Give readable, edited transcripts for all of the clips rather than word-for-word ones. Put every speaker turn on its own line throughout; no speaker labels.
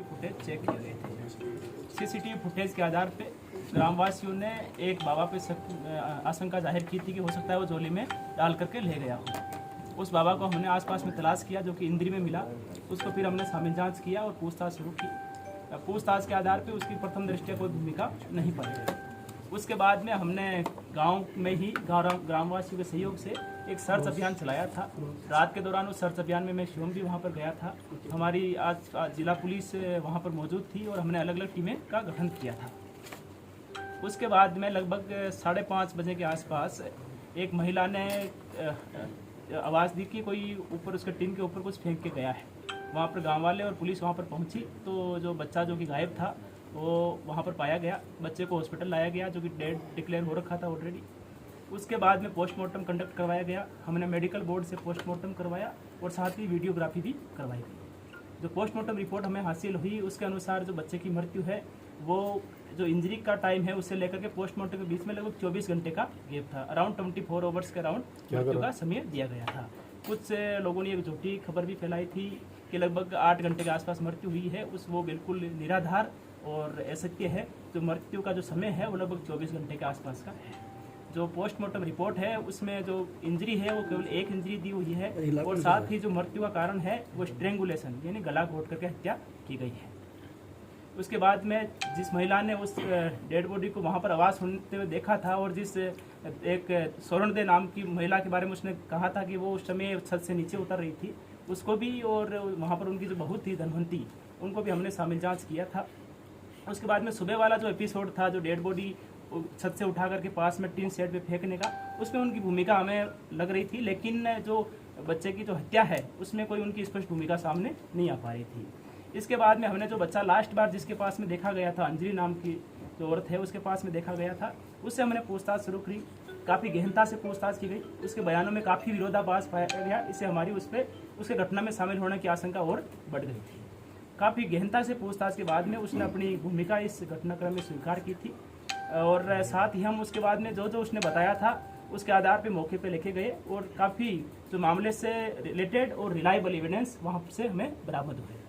Footage check किए गए थे। सीसीटीवी फुटेज के आधार पे ग्रामवासियों ने एक बाबा पे आशंका जाहिर की थी कि हो सकता है वो झोली में डाल करके ले गया हो। उस बाबा को हमने आसपास में तलाश किया, जो कि इंद्री में मिला। उसको फिर हमने शामिल जांच किया और पूछताछ शुरू की। पूछताछ के आधार पे उसकी प्रथम दृष्टया कोई भूमिका नहीं पड़ी। उसके बाद में हमने गांव में ही ग्रामवासियों के सहयोग से एक सर्च अभियान चलाया था। रात के दौरान उस सर्च अभियान में मैं स्वयं भी वहां पर गया था। हमारी आज जिला पुलिस वहां पर मौजूद थी और हमने अलग अलग टीमें का गठन किया था। उसके बाद में लगभग 5:30 बजे के आसपास एक महिला ने आवाज़ दी कि कोई ऊपर उसके टीन के ऊपर कुछ फेंक के गया है। वहाँ पर गाँव वाले और पुलिस वहाँ पर पहुँची तो जो बच्चा जो कि गायब था वो वहाँ पर पाया गया। बच्चे को हॉस्पिटल लाया गया, जो कि डेड डिक्लेयर हो रखा था ऑलरेडी। उसके बाद में पोस्टमार्टम कंडक्ट करवाया गया। हमने मेडिकल बोर्ड से पोस्टमार्टम करवाया और साथ ही वीडियोग्राफी भी करवाई गई। जो पोस्टमार्टम रिपोर्ट हमें हासिल हुई उसके अनुसार जो बच्चे की मृत्यु है वो जो इंजरी का टाइम है उससे लेकर के पोस्टमार्टम के बीच में लगभग 24 घंटे का गैप था। अराउंड 24 आवर्स के अराउंड मृत्यु का समय दिया गया था। कुछ लोगों ने एक झूठी खबर भी फैलाई थी कि लगभग 8 घंटे के आसपास मृत्यु हुई है। वो बिल्कुल निराधार और असत्य है। जो मृत्यु का जो समय है वो लगभग 24 घंटे के आसपास का है। जो पोस्टमार्टम रिपोर्ट है उसमें जो इंजरी है वो केवल एक इंजरी दी हुई है और साथ ही जो मृत्यु का कारण है वो स्ट्रेंगुलेशन यानी गला घोट करके हत्या की गई है। उसके बाद में जिस महिला ने उस डेड बॉडी को वहाँ पर आवाज़ सुनते हुए देखा था और जिस एक स्वर्ण दे नाम की महिला के बारे में उसने कहा था कि वो उस समय छत से नीचे उतर रही थी, उसको भी और वहाँ पर उनकी जो बहू थी धनवंती, उनको भी हमने शामिल जांच किया था। उसके बाद में सुबह वाला जो एपिसोड था, जो डेड बॉडी छत से उठा करके पास में टीन शेड पे फेंकने का, उसमें उनकी भूमिका हमें लग रही थी, लेकिन जो बच्चे की जो हत्या है उसमें कोई उनकी स्पष्ट भूमिका सामने नहीं आ पा रही थी। इसके बाद में हमने जो बच्चा लास्ट बार जिसके पास में देखा गया था, अंजलि नाम की जो औरत है उसके पास में देखा गया था, उससे हमने पूछताछ शुरू की। काफ़ी गहनता से पूछताछ की गई। उसके बयानों में काफ़ी विरोधाभास पाया गया। इससे हमारी उस पर उसके घटना में शामिल होने की आशंका और बढ़ गई थी। काफ़ी गहनता से पूछताछ के बाद में उसने अपनी भूमिका इस घटनाक्रम में स्वीकार की थी और साथ ही हम उसके बाद में जो उसने बताया था उसके आधार पे मौके पे लेके गए और काफ़ी जो मामले से रिलेटेड और रिलायबल एविडेंस वहाँ से हमें बरामद हुए।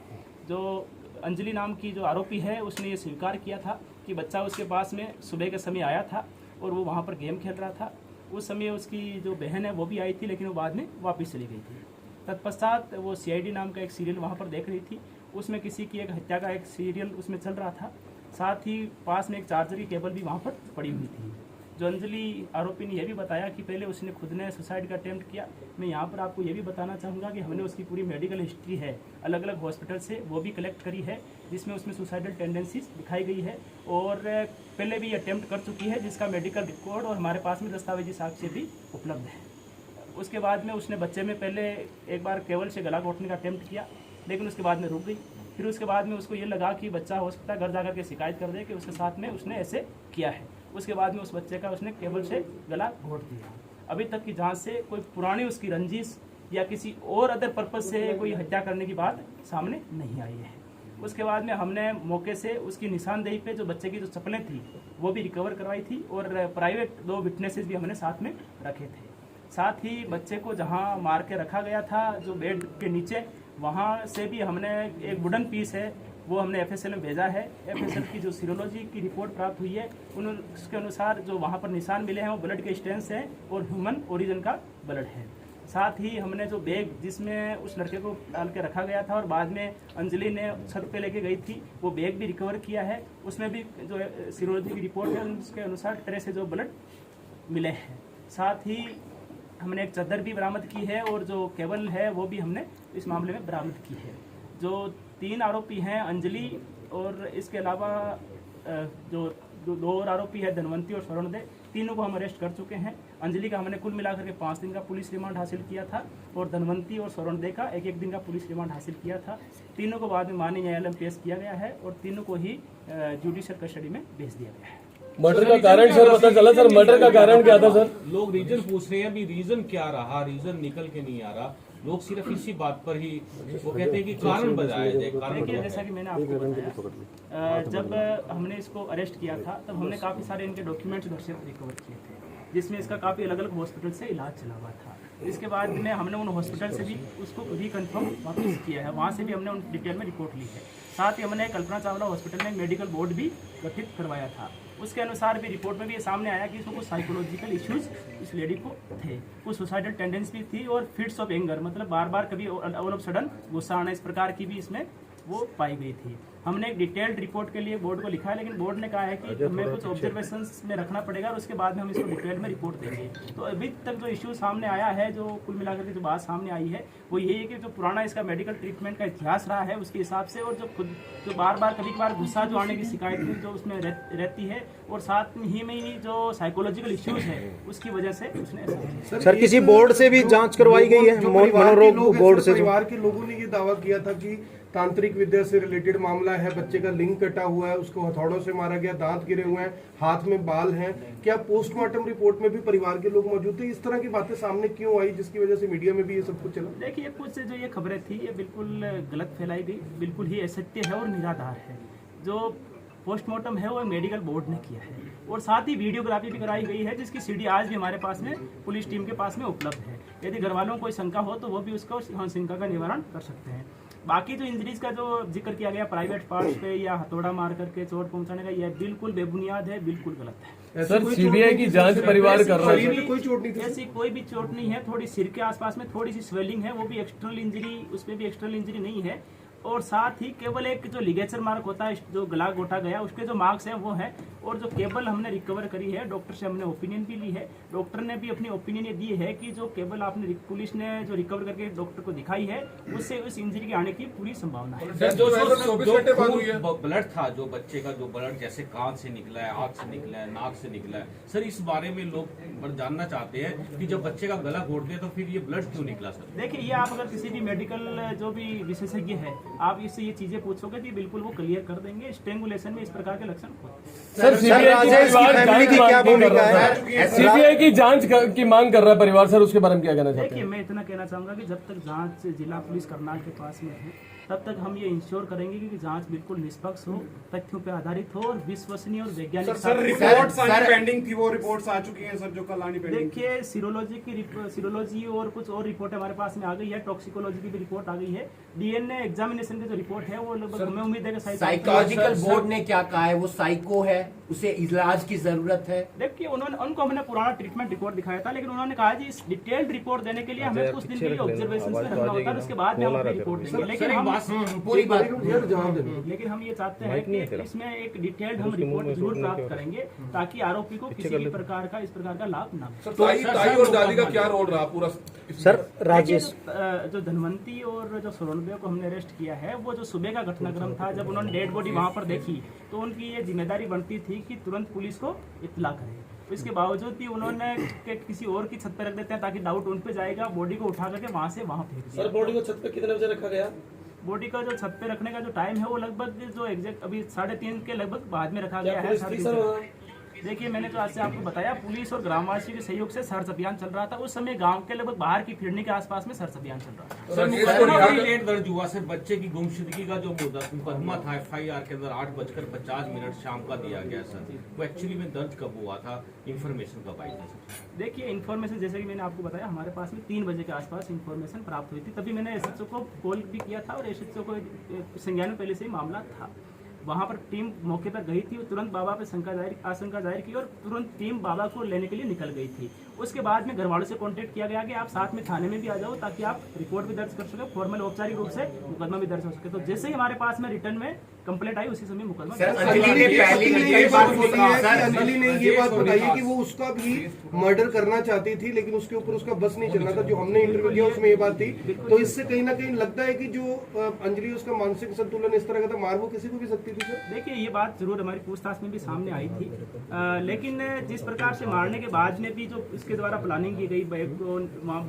जो अंजलि नाम की जो आरोपी है उसने ये स्वीकार किया था कि बच्चा उसके पास में सुबह के समय आया था और वो वहाँ पर गेम खेल रहा था। उस समय उसकी जो बहन है वो भी आई थी, लेकिन वो बाद में वापस चली गई थी। तत्पश्चात वो CID नाम का एक सीरियल वहाँ पर देख रही थी। उसमें किसी की एक हत्या का एक सीरियल उसमें चल रहा था। साथ ही पास में एक चार्जर की केबल भी वहाँ पर पड़ी हुई थी। जो अंजलि आरोपी ने यह भी बताया कि पहले उसने खुद ने सुसाइड का अटेम्प्ट किया। मैं यहाँ पर आपको ये भी बताना चाहूँगा कि हमने उसकी पूरी मेडिकल हिस्ट्री है अलग अलग हॉस्पिटल से वो भी कलेक्ट करी है, जिसमें उसमें सुसाइडल टेंडेंसीज दिखाई गई है और पहले भी अटेम्प्ट कर चुकी है, जिसका मेडिकल रिकॉर्ड और हमारे पास में दस्तावेजी साक्ष्य भी उपलब्ध है। उसके बाद में उसने बच्चे में पहले एक बार केवल से गला घोटने का अटेम्प्ट किया, लेकिन उसके बाद में रुक गई। फिर उसके बाद में उसको ये लगा कि बच्चा हो सकता है घर जाकर के शिकायत कर दे कि उसके साथ में उसने ऐसे किया है। उसके बाद में उस बच्चे का उसने केबल से गला घोट दिया। अभी तक की जांच से कोई पुरानी उसकी रंजिश या किसी और अदर पर्पज से कोई हत्या करने की बात सामने नहीं आई है। उसके बाद में हमने मौके से उसकी निशानदेही पे जो बच्चे की जो चप्पलें थी वो भी रिकवर करवाई थी और प्राइवेट 2 विटनेसेस भी हमने साथ में रखे थे। साथ ही बच्चे को जहाँ मार के रखा गया था जो बेड के नीचे, वहाँ से भी हमने एक वुडन पीस है वो हमने FSL में भेजा है। FSL की जो सीरोलॉजी की रिपोर्ट प्राप्त हुई है उसके अनुसार जो वहाँ पर निशान मिले हैं वो ब्लड के स्टेन्स हैं और ह्यूमन ओरिजिन का ब्लड है। साथ ही हमने जो बैग जिसमें उस लड़के को डाल के रखा गया था और बाद में अंजलि ने छत पे लेके गई थी, वो बैग भी रिकवर किया है। उसमें भी जो सीरोलॉजी की रिपोर्ट है उसके अनुसार ट्रेस से जो ब्लड मिले हैं। साथ ही हमने एक चादर भी बरामद की है और जो केबल है वो भी हमने इस मामले में बरामद की है। जो 3 आरोपी हैं अंजलि और इसके अलावा जो 2 और आरोपी है धनवंती और स्वर्ण दे, तीनों को हम अरेस्ट कर चुके हैं। अंजलि का हमने कुल मिलाकर के 5 दिन का पुलिस रिमांड हासिल किया था और धनवंती और स्वर्ण दे का 1-1 दिन का पुलिस रिमांड हासिल किया था। तीनों को बाद में माननीय न्यायालय में पेश किया गया है और तीनों को ही जुडिशियल कस्टडी में भेज दिया गया है।
मर्डर का कारण सर पता चला? सर मर्डर का कारण क्या था सर?
लोग रीजन पूछ रहे हैं, अभी रीजन क्या रहा, रीजन निकल के नहीं आ रहा। लोग सिर्फ इसी बात पर ही वो कहते हैं कि कारण बताया जाए।
देखिए जैसा कि मैंने आपको बताया, जब हमने इसको अरेस्ट किया था तब हमने काफ़ी सारे इनके डॉक्यूमेंट्स घर से रिकवर किए थे, जिसमें इसका काफ़ी अलग अलग हॉस्पिटल से इलाज चला हुआ था। इसके बाद में हमने उन हॉस्पिटल से भी उसको रिकन्फर्म वापस किया है, वहाँ से भी हमने उन डिटेल में रिपोर्ट ली है। साथ ही हमने कल्पना चावला हॉस्पिटल में मेडिकल बोर्ड भी गठित करवाया था। उसके अनुसार भी रिपोर्ट में भी ये सामने आया कि इसको कुछ साइकोलॉजिकल इश्यूज इस लेडी को थे, कुछ सुसाइडल टेंडेंसी भी थी और फिट्स ऑफ एंगर, मतलब बार बार कभी ऑल ऑफ सडन गुस्सा आना, इस प्रकार की भी इसमें वो पाई गई थी। हमने एक डिटेल्ड रिपोर्ट के लिए बोर्ड को लिखा है, लेकिन बोर्ड ने कहा है कि हमें कुछ ऑब्जर्वेशंस में रखना पड़ेगा और उसके बाद में हम इसको डिटेल में रिपोर्ट देंगे। तो अभी तक जो इश्यू सामने आया है, जो कुल मिलाकर के जो बात सामने आई है वो यही है कि जो पुराना इसका मेडिकल ट्रीटमेंट का इतिहास रहा है उसके हिसाब से, और जो खुद जो बार बार कभी कभार गुस्सा जो आने की शिकायत जो उसमें रहती है, और साथ ही में ही जो साइकोलॉजिकल इश्यूज है उसकी वजह से उसने ऐसा किया।
सर किसी बोर्ड से भी जांच करवाई गई है? मनोरोग बोर्ड से
परिवार के लोगों ने ये दावा किया था कि तांत्रिक विद्या से रिलेटेड मामला है, बच्चे का लिंग कटा हुआ है, उसको हथौड़ों से मारा गया, दांत गिरे हुए हैं, हाथ में बाल हैं। क्या पोस्टमार्टम रिपोर्ट में भी परिवार के लोग मौजूद थे? इस तरह की बातें सामने क्यों आई जिसकी वजह से मीडिया में भी ये सब कुछ चला?
देखिए, कुछ जो ये खबरें थी ये बिल्कुल गलत फैलाई गई, बिल्कुल ही असत्य है और निराधार है। जो पोस्टमार्टम है वो मेडिकल बोर्ड ने किया है और साथ ही वीडियोग्राफी भी कराई गई है, जिसकी सीडी आज भी हमारे पास में पुलिस टीम के पास में उपलब्ध है। यदि घर वालों को कोई शंका हो तो वो भी उसका शंका का निवारण कर सकते हैं। बाकी जो इंजरीज का जो जिक्र किया गया प्राइवेट पार्ट्स पे या हथौड़ा मार करके चोट पहुंचाने का, यह बिल्कुल बेबुनियाद है, बिल्कुल गलत है।
सर सीबीआई की जांच परिवार कर रहा है,
कोई चोट नहीं थी,
ऐसी कोई भी चोट नहीं है। थोड़ी सिर के आसपास में थोड़ी सी स्वेलिंग है, वो भी एक्सटर्नल इंजरी, उसमें भी एक्सटर्नल इंजरी नहीं है। और साथ ही केवल एक जो लिगेचर मार्क होता है, जो गला घोटा गया, उसके जो मार्क्स हैं वो है। और जो केबल हमने रिकवर करी है, डॉक्टर से हमने ओपिनियन भी ली है, डॉक्टर ने भी अपनी ओपिनियन ये दी है कि जो केबल आपने पुलिस ने जो रिकवर करके डॉक्टर को दिखाई है उससे उस इंजरी के आने की पूरी संभावना है।
जो ब्लड था, जो बच्चे का जो ब्लड जैसे कान से निकला है, आंख से निकला है, नाक से निकला है, सर इस बारे में लोग जानना चाहते हैं कि जब बच्चे का गला घोट दिया तो फिर ये ब्लड क्यों निकला? सर
देखिए, ये आप अगर किसी भी मेडिकल जो भी विशेषज्ञ है आप इससे ये चीजें पूछोगे तो बिल्कुल वो क्लियर कर देंगे। स्ट्रेंगुलेशन में इस प्रकार के लक्षण होते हैं।
सर सीबीआई की जांच की मांग कर रहा है परिवार, सर उसके बारे में क्या कहना चाहते हैं?
देखिए, मैं इतना कहना चाहूंगा कि जब तक जांच जिला पुलिस करनाल के पास में है तब तक हम ये इंश्योर करेंगे कि जांच बिल्कुल निष्पक्ष हो, तथ्यों पे आधारित हो और विश्वसनीय और वैज्ञानिक।
सर रिपोर्ट्स आनी पेंडिंग थी, वो रिपोर्ट्स आ चुकी हैं सर, जो कल आनी पेंडिंग।
देखिए, सीरोलॉजी और कुछ और रिपोर्ट हमारे पास में आ गई है, टॉक्सिकोलॉजी की भी रिपोर्ट आ गई है, डीएनए एग्जामिनेशन की जो रिपोर्ट है वो लगभग हमें उम्मीद है कि
साइकोलॉजिकल बोर्ड ने क्या कहा है, वो साइको है, उसे इलाज की जरूरत है।
देखिए, उनको हमने पुराना ट्रीटमेंट रिपोर्ट दिखाया था, लेकिन उन्होंने कहा जी इस डिटेल्ड रिपोर्ट देने के लिए हमें कुछ दिन के लिए ऑब्जर्वेशन में रखना होता है, उसके बाद में हम अपनी रिपोर्ट देंगे। लेकिन हम
पूरी बात
लेकिन हम ये चाहते हैं कि इसमें एक डिटेल्ड हम रिपोर्ट जरूर प्राप्त करेंगे ताकि आरोपी को किसी भी प्रकार का इस प्रकार का लाभ ना हो।
ताई और दादी का क्या रोल रहा पूरा?
सर राजेश,
जो धनवंती और जो सोनबे को हमने अरेस्ट किया है, वो जो सुबह का घटनाक्रम था, जब उन्होंने डेड बॉडी वहां पर देखी तो उनकी ये जिम्मेदारी बनती थी कि तुरंत पुलिस को इत्तला करें। इसके बावजूद भी उन्होंने किसी और की छत पर रख देते हैं ताकि डाउट उन पे जाएगा, बॉडी को उठा करके वहां से वहां फेंक दिया।
सर बॉडी को छत पे कितने बजे रखा गया?
बॉडी का जो छत पे रखने का जो टाइम है वो लगभग जो एग्जैक्ट अभी 3:30 के लगभग बाद में रखा गया है। देखिए, मैंने तो आज से आपको बताया, पुलिस और ग्रामवासियों के सहयोग से सर्च अभियान चल रहा था। उस समय गांव के लगभग बाहर की फिरनी के आसपास में सर्च अभियान चल रहा था।
सर लेट दर्ज हुआ सर, बच्चे की गुमशुदगी का जो मुकदमा था एफआईआर के अंदर 8:50 शाम का दिया गया सर, वो एक्चुअली में दर्ज कब हुआ था, इन्फॉर्मेशन कब आई थी?
देखिए, इन्फॉर्मेशन जैसे कि मैंने आपको बताया, हमारे पास में 3 बजे के आसपास इन्फॉर्मेशन प्राप्त हुई थी, तभी मैंने एसएचओ को कॉल भी किया था और एसएचओ को संज्ञान में पहले से ही मामला था। वहां पर टीम मौके पर गई थी और तुरंत बाबा पे आशंका जाहिर की और तुरंत टीम बाबा को लेने के लिए निकल गई थी। उसके बाद में घर वालों से कांटेक्ट किया गया कि आप साथ में थाने में भी आ जाओ ताकि आप रिपोर्ट भी दर्ज कर सके, फॉर्मल औपचारिक रूप से मुकदमा भी दर्ज हो सके। तो जैसे ही हमारे पास में रिटर्न में कंप्लेंट आई उसी समय मुकदमा।
अंजलि ने ये बात बताई है कि वो उसका भी मर्डर करना चाहती थी, लेकिन उसके ऊपर उसका बस नहीं चलना था। जो हमने इंटरव्यू किया उसमें ये बात थी, तो इससे कहीं ना कहीं लगता है कि जो अंजलि उसका मानसिक संतुलन इस तरह का था, मार वो किसी को भी सकती थी। सर
देखिए, ये बात जरूर हमारी पूछताछ में भी सामने आई थी, लेकिन जिस प्रकार से मारने के बाद में भी जो इसके द्वारा प्लानिंग की गई, बैग को वहाँ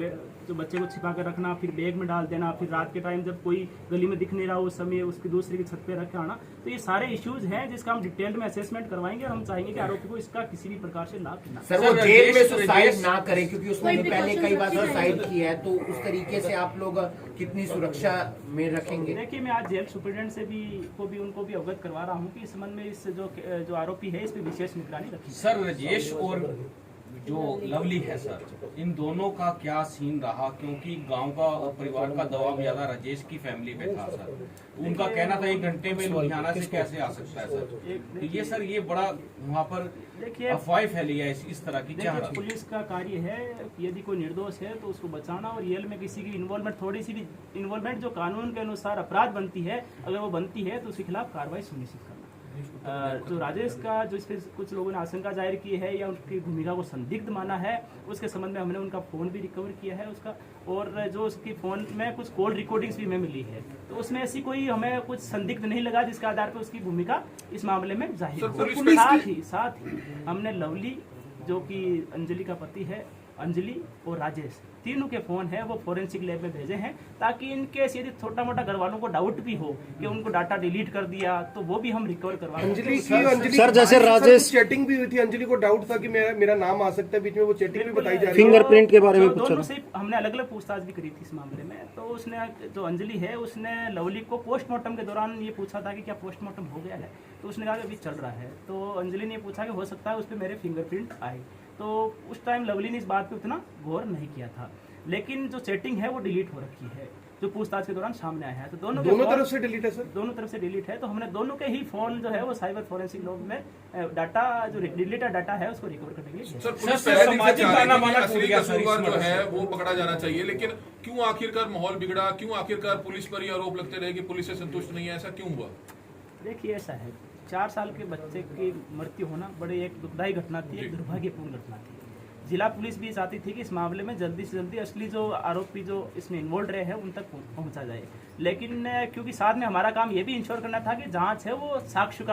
जो बच्चे को छिपा कर रखना, फिर बैग में डाल देना, फिर रात के टाइम जब कोई गली में दिख नहीं रहा उस समय उसकी दूसरे की छत पे रख के आना, तो ये सारे इश्यूज हैं जिसका हम डिटेल में असेसमेंट करवाएंगे और हम चाहेंगे कि आरोपी को इसका किसी भी प्रकार से लाभ ना।
सर वो जेल में सुसाइड ना करे, क्योंकि उसने भी पहले कई बार सुसाइड की है, तो उस तरीके से आप लोग कितनी सुरक्षा में रखेंगे?
देखिए, मैं आज जेल सुप्रिटेंडेंट से भी उनको भी अवगत करवा रहा हूँ कि इस संबंध में इस जो आरोपी है इस पर विशेष निगरानी रखी।
सर राजेश और जो लवली है सर, इन दोनों का क्या सीन रहा? क्योंकि गांव का और परिवार का दबाव ज्यादा राजेश की फैमिली पे था सर। उनका कहना था 1 घंटे में लुधियाना से कैसे आ सकता है सर। तो ये सर ये बड़ा वहाँ पर
देखिए
अफवाह फैली है इस तरह की। क्या
देखिए पुलिस का कार्य है, यदि कोई निर्दोष है तो उसको बचाना, और रियल में किसी की इन्वॉल्वमेंट, थोड़ी सी भी इन्वॉल्वमेंट जो कानून के अनुसार अपराध बनती है, अगर वो बनती है तो उसके खिलाफ कार्रवाई सुनिश्चित करना। जो राजेश का जो इस पे कुछ लोगों ने आशंका जाहिर की है या उनकी भूमिका को संदिग्ध माना है, उसके संबंध में हमने उनका फ़ोन भी रिकवर किया है उसका, और जो उसकी फ़ोन में कुछ कॉल रिकॉर्डिंग्स भी हमें मिली है, तो उसमें ऐसी कोई हमें कुछ संदिग्ध नहीं लगा जिसके आधार पर उसकी भूमिका इस मामले में जाहिर हो। साथ ही हमने लवली जो कि अंजलि का पति है, अंजलि और राजेश, तीनों के फोन है वो फॉरेंसिक लैब में भेजे हैं, ताकि इनकेस यदि छोटा मोटा घर वालों को डाउट भी हो कि उनको डाटा डिलीट कर दिया तो वो भी हम रिकवर करवा।
अंजलि
सर, जैसे राजेश
चैटिंग भी हुई थी, अंजलि को डाउट था कि मेरा नाम आ सकता है बीच में, वो चैटिंग भी बताई जा रही है।
फिंगरप्रिंट के बारे में पूछा
दोनों से हमने अलग अलग पूछताछ भी करी थी इस मामले में। तो उसने, जो अंजलि है, उसने लवली को पोस्टमार्टम के दौरान ये पूछा था कि क्या पोस्टमार्टम हो गया है, तो उसने कहा कि अभी चल रहा है। तो अंजलि ने पूछा कि हो सकता है उस पर मेरे फिंगरप्रिंट आए, तो उस टाइम लवली ने इस बात पे उतना गौर नहीं किया था। लेकिन जो चैटिंग है वो डिलीट हो रखी है, जो पूछताछ के दौरान सामने आया है। तो दोनों
तरफ से डिलीट है सर,
दोनों तरफ से डिलीट है। तो हमने दोनों के ही फोन जो है वो साइबर फॉरेंसिक लॉब में डाटा, जो डिलीटेड डाटा है उसको रिकवर करने के लिए।
सर पुलिस पहले दिन से चाह रही है कि असली कसूरवार जो है वो पकड़ा जाना चाहिए, लेकिन क्यों आखिरकार माहौल बिगड़ा? क्यों आखिरकार पुलिस पर ये आरोप लगते रहे कि पुलिस से संतुष्ट नहीं है? ऐसा क्यों हुआ?
देखिए ऐसा है, 4 साल के बच्चे की मृत्यु होना बड़ी एक दुखदायी घटना थी, एक दुर्भाग्यपूर्ण घटना थी। जिला पुलिस भी चाहती थी कि इस मामले में जल्दी से जल्दी असली जो आरोपी जो इसमें इन्वॉल्व रहे हैं उन तक पहुंचा जाए। लेकिन क्योंकि साथ में हमारा काम ये भी इंश्योर करना था कि जांच है वो साक्ष्य का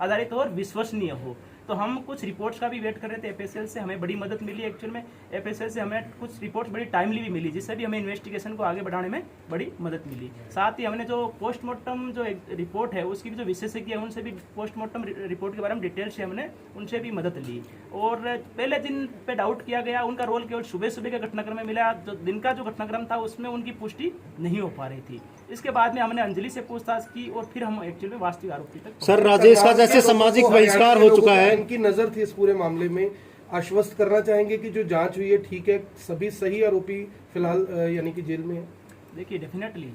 आधारित और विश्वसनीय हो, तो हम कुछ रिपोर्ट्स का भी वेट कर रहे थे एफएसएल से। हमें बड़ी मदद मिली एक्चुअल में, एफएसएल से हमें कुछ रिपोर्ट्स बड़ी टाइमली भी मिली, जिससे भी हमें इन्वेस्टिगेशन को आगे बढ़ाने में बड़ी मदद मिली। साथ ही हमने जो पोस्टमार्टम जो रिपोर्ट है उसकी भी जो विशेषज्ञ है उनसे भी पोस्टमार्टम रिपोर्ट के बारे में डिटेल से हमने उनसे भी मदद ली। और पहले दिन पे डाउट किया गया, उनका रोल केवल सुबह सुबह के घटनाक्रम में मिला, जो दिन का जो घटनाक्रम था उसमें उनकी पुष्टि नहीं हो पा रही थी। इसके बाद में हमने अंजलि से पूछताछ की और फिर हम एक्चुअल में वास्तविक आरोपी तक।
सर, राजेश का जैसे सामाजिक बहिष्कार हो चुका है,
इनकी नजर थी इस पूरे मामले में, आश्वस्त करना चाहेंगे कि जो जांच हुई है ठीक है, सभी सही आरोपी फिलहाल यानी कि जेल में है?
देखिए डेफिनेटली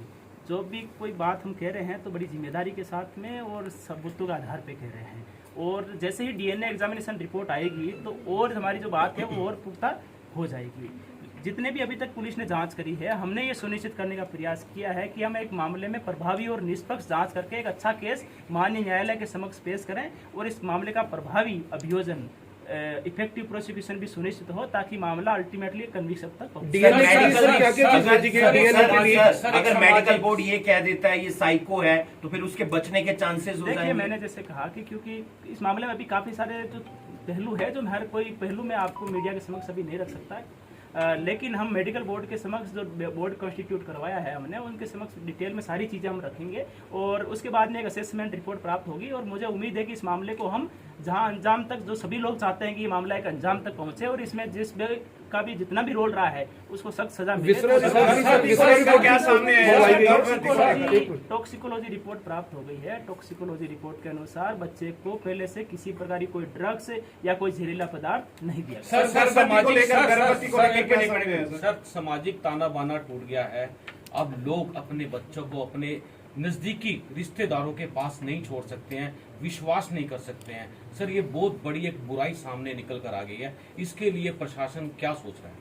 जो भी कोई बात हम कह रहे हैं तो बड़ी जिम्मेदारी के साथ में और सबूतों के आधार पे कह रहे हैं, और जैसे ही डीएनए एग्जामिनेशन रिपोर्ट आएगी तो और हमारी जो बात है वो और पुख्ता हो जाएगी। जितने भी अभी तक पुलिस ने जांच करी है, हमने ये सुनिश्चित करने का प्रयास किया है कि हम एक मामले में प्रभावी और निष्पक्ष जांच करके एक अच्छा केस माननीय न्यायालय के समक्ष पेश करें, और इस मामले का प्रभावी अभियोजन, इफेक्टिव प्रोसिक्यूशन भी सुनिश्चित हो, ताकि मामला अल्टीमेटली कन्विक्शन तक पहुंचे।
अगर मेडिकल बोर्ड ये कह देता है ये साइको है, तो फिर उसके बचने के चांसेस हो जाएंगे।
देखिए मैंने जैसे कहा कि क्योंकि इस मामले में अभी काफी सारे जो पहलू है, जो हर कोई पहलू में आपको मीडिया के समक्ष अभी नहीं रख सकता है, लेकिन हम मेडिकल बोर्ड के समक्ष जो बोर्ड कॉन्स्टिट्यूट करवाया है हमने, उनके समक्ष डिटेल में सारी चीज़ें हम रखेंगे, और उसके बाद में एक असेसमेंट रिपोर्ट प्राप्त होगी। और मुझे उम्मीद है कि इस मामले को हम जहां अंजाम तक, जो सभी लोग चाहते हैं कि ये मामला एक अंजाम तक पहुंचे, और इसमें जिस का भी जितना भी रोल रहा है उसको सख्त सजा मिले। टॉक्सिकोलॉजी रिपोर्ट प्राप्त हो गई है। टॉक्सिकोलॉजी रिपोर्ट के अनुसार बच्चे को पहले से किसी प्रकार की कोई ड्रग्स या कोई जहरीला पदार्थ नहीं दिया।
सर सामाजिक ताना बाना टूट गया है, अब लोग अपने बच्चों को अपने नजदीकी रिश्तेदारों के पास नहीं छोड़ सकते हैं, विश्वास नहीं कर सकते हैं। सर ये बहुत बड़ी एक बुराई सामने निकल कर आ गई है, इसके लिए प्रशासन क्या सोच रहा है?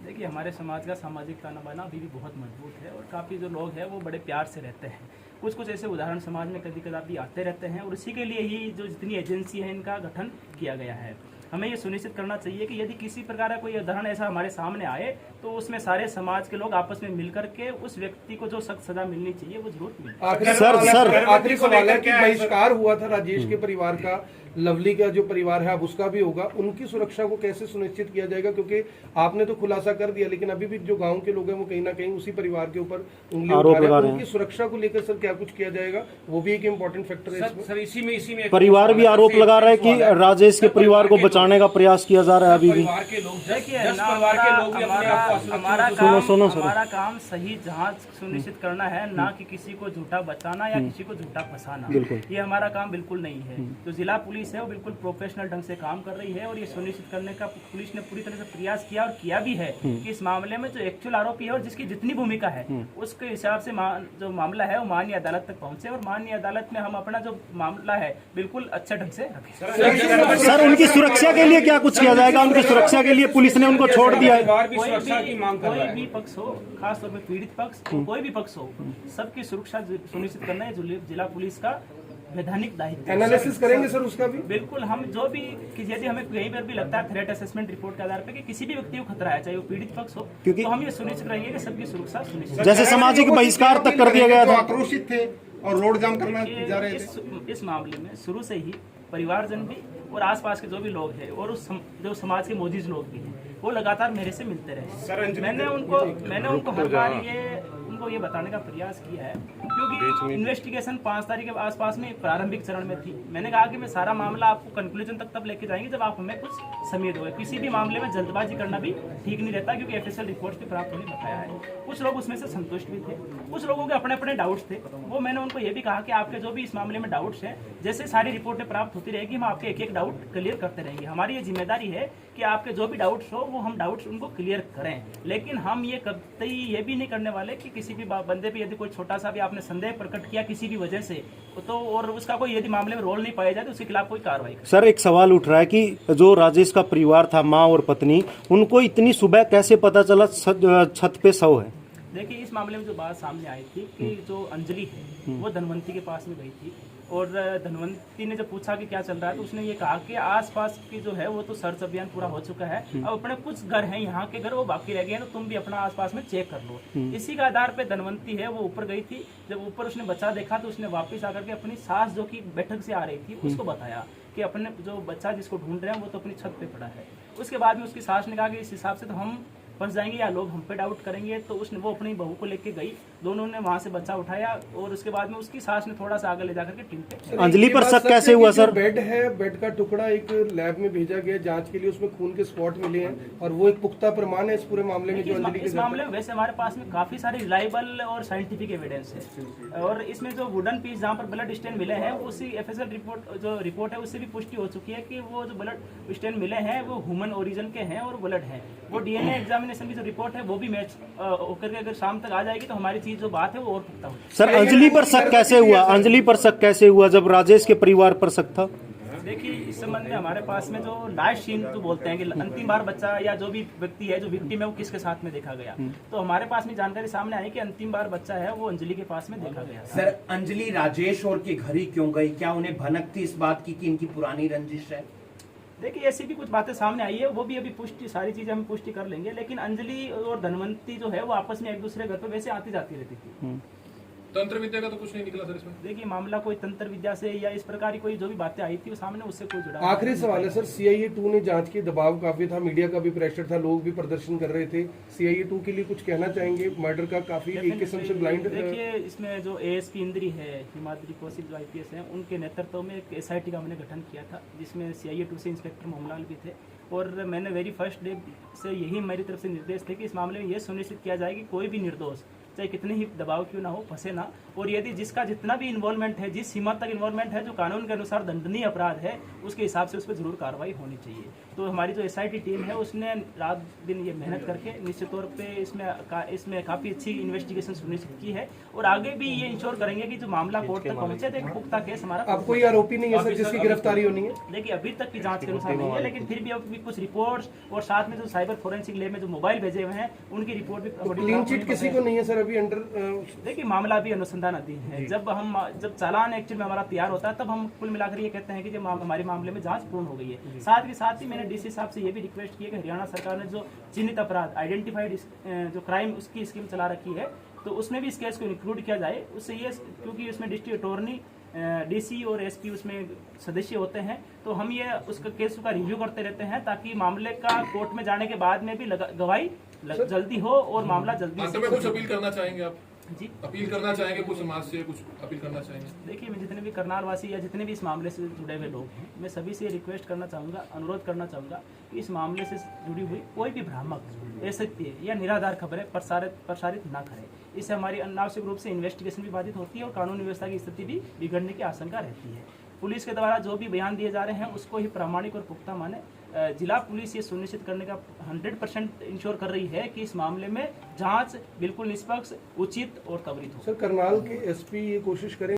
देखिए हमारे समाज का सामाजिक ताना बाना अभी भी बहुत मजबूत है, और काफ़ी जो लोग हैं वो बड़े प्यार से रहते हैं। कुछ ऐसे उदाहरण समाज में कभी कदापि आते रहते हैं, और इसी के लिए ही जो जितनी एजेंसी है इनका गठन किया गया है। हमें ये सुनिश्चित करना चाहिए कि यदि किसी प्रकार का कोई उदाहरण ऐसा हमारे सामने आए तो उसमें सारे समाज के लोग आपस में मिलकर के उस व्यक्ति को जो सख्त सजा मिलनी चाहिए वो जरूर मिले।
आखिरी सवाल है कि बहिष्कार हुआ था राजेश के परिवार का, लवली का जो परिवार है अब उसका भी होगा, उनकी सुरक्षा को कैसे सुनिश्चित किया जाएगा? क्योंकि आपने तो खुलासा कर दिया, लेकिन अभी भी जो गांव के लोग हैं वो कहीं ना कहीं उसी परिवार के ऊपर उंगली उठा रहे हैं। उनकी सुरक्षा को लेकर सर क्या कुछ किया जाएगा? वो भी एक इम्पोर्टेंट फैक्टर है
सर इसी में
परिवार भी आरोप लगा रहा है कि राजेश के परिवार को बचा पहुंचाने का प्रयास किया जा रहा है अभी भी?
परिवार के लोग
देखिए
दस
ना,
परिवार के लोग भी अपने आप को असुरक्षित
हमारा काम सही जांच सुनिश्चित करना है, ना कि किसी को झूठा बचाना या किसी को झूठा फंसाना। ये हमारा काम बिल्कुल नहीं है। जो जिला पुलिस है वो बिल्कुल प्रोफेशनल ढंग से काम कर रही है और ये सुनिश्चित करने का पुलिस ने पूरी तरह से प्रयास किया और किया भी है कि इस मामले में जो एक्चुअल आरोपी है और जिसकी जितनी भूमिका है उसके हिसाब से जो मामला है वो माननीय अदालत तक पहुंचे और माननीय अदालत में हम अपना जो मामला है बिल्कुल अच्छे ढंग से रखें।
सर उनकी सुरक्षा के लिए क्या कुछ किया जाएगा? उनकी सुरक्षा के लिए पुलिस ने उनको छोड़ दिया है।
कोई भी पक्ष हो, खासतौर पर पीड़ित पक्ष, कोई भी पक्ष हो, सबकी सुरक्षा सुनिश्चित करना है जिला पुलिस का वैधानिक दायित्व।
एनालिसिस करेंगे सर उसका भी?
बिल्कुल, हम जो भी यदि हमें कहीं पर भी लगता है थ्रेट असेसमेंट रिपोर्ट के आधार पर कि किसी भी व्यक्ति को खतरा है, चाहे वो पीड़ित पक्ष हो,
क्योंकि
तो हम ये सुनिश्चित करेंगे कि सबकी सुरक्षा सुनिश्चित।
जैसे सामाजिक बहिष्कार तक कर दिया गया था।
आक्रोशित थे और रोड जाम करना जा रहे थे।
इस मामले में शुरू से ही परिवारजन भी और आसपास के जो भी लोग हैं और जो समाज के मोदीज लोग भी हैं वो लगातार मेरे से मिलते रहे। मैंने उनको हर बार ये बताने का प्रयास किया है क्योंकि इन्वेस्टिगेशन 5 तारीख के आसपास में प्रारंभिक चरण में थी। मैंने कहा कि मैं सारा मामला आपको कंक्लूजन तक लेके जाएंगे जब आप हमें कुछ समेट होगा। किसी भी मामले में जल्दबाजी करना भी ठीक नहीं रहता क्योंकि एफएसएल रिपोर्ट भी प्राप्त होने बताया है। कुछ लोग उसमें से संतुष्ट भी थे, कुछ लोगों के अपने अपने डाउट्स थे। वो मैंने उनको ये भी कहा कि आपके जो भी इस मामले में डाउट्स हैं, जैसे सारी रिपोर्टें प्राप्त होती रहेगी हम आपके एक एक डाउट क्लियर करते रहेंगे। हमारी ये जिम्मेदारी है कि आपके जो भी डाउट्स हो वो हम डाउट्स उनको क्लियर करें, लेकिन हम ये कभी ये भी नहीं करने वाले कि किसी भी बंदे पे यदि कोई छोटा सा भी आपने संदेह प्रकट किया किसी भी वजह से तो और उसका कोई यदि मामले में रोल नहीं पाया जाए तो उसके खिलाफ कोई कार्रवाई करें।
सर एक सवाल उठ रहा है कि जो राजेश का परिवार था, माँ और पत्नी, उनको इतनी सुबह कैसे पता चला छत पे शव है?
देखिए, इस मामले में जो बात सामने आई थी कि जो अंजलि है वो धनवंती के पास में गई थी और धनवंती ने जब पूछा कि क्या चल रहा है तो उसने ये कहा कि आसपास की जो है वो तो सर्च अभियान पूरा हो चुका है, अब अपने कुछ घर हैं यहाँ के घर वो बाकी रह गए हैं तो तुम भी अपना आसपास में चेक कर लो। इसी के आधार पे धनवंती है वो ऊपर गई थी। जब ऊपर उसने बच्चा देखा तो उसने वापस आकर के अपनी सास जो कि बैठक से आ रही थी उसको बताया कि अपने जो बच्चा जिसको ढूंढ रहे हैं वो तो अपनी छत पे पड़ा है। उसके बाद में उसकी सास ने कहा कि इस हिसाब से तो हम फंस जाएंगे या लोग हम पे डाउट करेंगे, तो उसने वो अपनी बहू को लेके गई, दोनों ने वहां से बच्चा उठाया और उसके बाद में उसकी सास ने थोड़ा सा आगे ले जाकर के टीम पे।
अंजलि पर शक कैसे हुआ सर?
बेड है, बेड का टुकड़ा एक लैब में भेजा गया जांच के लिए, उसमें खून के स्पॉट मिले हैं और वो एक पुख्ता प्रमाण है इस पूरे मामले में। जो अंजलि
इस मामले में वैसे हमारे पास में काफी सारे रिलायबल और साइंटिफिक एविडेंस है और इसमें जो वुडन पीस जहाँ पर ब्लड स्टेन मिले हैं उसी एफएसएल रिपोर्ट है उससे भी पुष्टि हो चुकी है कि वो जो ब्लड स्टेन मिले हैं वो ह्यूमन ओरिजिन के हैं और ब्लड है। वो डीएनए एग्जामिनेशन की जो रिपोर्ट है वो भी मैच होकर के अगर शाम तक आ जाएगी तो हमारी चीज जो बात है वो और पुख्ता होगी।
सर अंजलि पर शक कैसे हुआ? अंजलि पर शक कैसे हुआ जब राजेश के परिवार पर शक था?
देखिए, इस संबंध में हमारे पास में जो लास्ट सीन तो बोलते हैं कि अंतिम बार बच्चा या जो भी व्यक्ति है जो विक्टिम है वो किसके साथ में देखा गया, तो हमारे पास में जानकारी सामने आई कि अंतिम बार बच्चा है वो अंजलि के पास में देखा गया।
सर अंजलि राजेश और के घर ही क्यों गई? क्या उन्हें भनक थी इस बात की कि इनकी पुरानी रंजिश है?
देखिए, ऐसी भी कुछ बातें सामने आई है, वो भी अभी पुष्टि सारी चीजें हम पुष्टि कर लेंगे, लेकिन अंजलि और धनवंती जो है वो आपस में एक दूसरे घर पर वैसे आती जाती रहती थी।
तंत्र विद्या का तो कुछ नहीं निकला सर इसमें?
देखिए, मामला कोई तंत्र विद्या से या इस प्रकार की कोई जो भी बातें आई थी वो सामने उससे कोई जुड़ा।
आखिरी सवाल है सर, CIA 2 ने जांच की, दबाव काफी था, मीडिया का भी प्रेशर था, लोग भी प्रदर्शन कर रहे थे, CIA 2 के लिए कुछ कहना चाहेंगे? मर्डर का काफी एक किस्म से ब्लाइंड।
देखिए, इसमें जो ASP इंद्री है, हिमाद्री कौशिक जो IPS है, उनके नेतृत्व में एक SIT का हमने गठन किया था जिसमें CIA 2 से इंस्पेक्टर मोहनलाल भी थे और मैंने वेरी फर्स्ट डे से यही मेरी तरफ से निर्देश थे कि इस मामले में ये सुनिश्चित किया जाए कि कोई भी निर्दोष चाहे कितने ही दबाव क्यों ना हो फंसे ना, और यदि जिसका जितना भी इन्वॉल्वमेंट है, जिस सीमा तक इन्वॉल्वमेंट है जो कानून के अनुसार दंडनीय अपराध है उसके हिसाब से उस पर जरूर कार्रवाई होनी चाहिए। तो हमारी जो SIT टीम है उसने रात दिन ये मेहनत करके निश्चित तौर पे इसमें काफ़ी अच्छी इन्वेस्टिगेशन सुनिश्चित की है और आगे भी ये इंश्योर करेंगे कि जो मामला कोर्ट तक पहुंचे तो एक पुख्ता केस हमारा।
अब कोई आरोपी नहीं है सर जिसकी गिरफ्तारी होनी है?
देखिए, अभी तक की जांच के अनुसार नहीं है, लेकिन फिर भी अभी कुछ रिपोर्ट्स और साथ में जो साइबर फोरेंसिक लैब में जो मोबाइल भेजे हुए हैं उनकी रिपोर्ट भी।
क्लीन चिट किसी को नहीं है सर अभी अंडर?
देखिए, मामला अभी अनुसंधान अधीन है। जब चालान एक्चुअली में हमारा तैयार होता है तब हम कुल मिलाकर ये कहते हैं कि हमारे मामले में जांच पूर्ण हो गई है। साथ ही मैंने DC साहब से ये भी रिक्वेस्ट की है कि हरियाणा सरकार ने जो चिन्हित अपराध आइडेंटिफाइड जो क्राइम उसकी स्कीम चला रखी है तो उसमें भी इस केस को इंक्लूड किया जाए। उससे ये क्योंकि उसमें डिस्ट्रिक्ट अटॉर्नी, DC और SP उसमें सदस्य होते हैं तो हम ये उसका केस का रिव्यू करते रहते हैं ताकि मामले का कोर्ट में जाने के बाद में भी गवाही जल्दी हो और मामला जल्दी।
अंत में कुछ अपील करना चाहेंगे आप?
जी
अपील करना चाहेंगे कुछ समाज से, कुछ अपील करना चाहेंगे?
देखिए, मैं जितने भी करनाल वासी या जितने भी इस मामले से जुड़े हुए लोग हैं, मैं सभी से रिक्वेस्ट करना चाहूँगा, अनुरोध करना चाहूँगा कि इस मामले से जुड़ी हुई कोई भी भ्रामक असत्य या निराधार खबरें प्रसारित ना करें। इससे हमारी अनावश्यक रूप से इन्वेस्टिगेशन भी बाधित होती है और कानून व्यवस्था की स्थिति भी बिगड़ने की आशंका रहती है। पुलिस के द्वारा जो भी बयान दिए जा रहे हैं उसको ही प्रामाणिक और पुख्ता माने। जिला पुलिस ये सुनिश्चित करने का 100% इंश्योर कर रही है कि इस मामले में जांच बिल्कुल निष्पक्ष, उचित और त्वरित हो।
सर, करनाल के एसपी ये कोशिश करें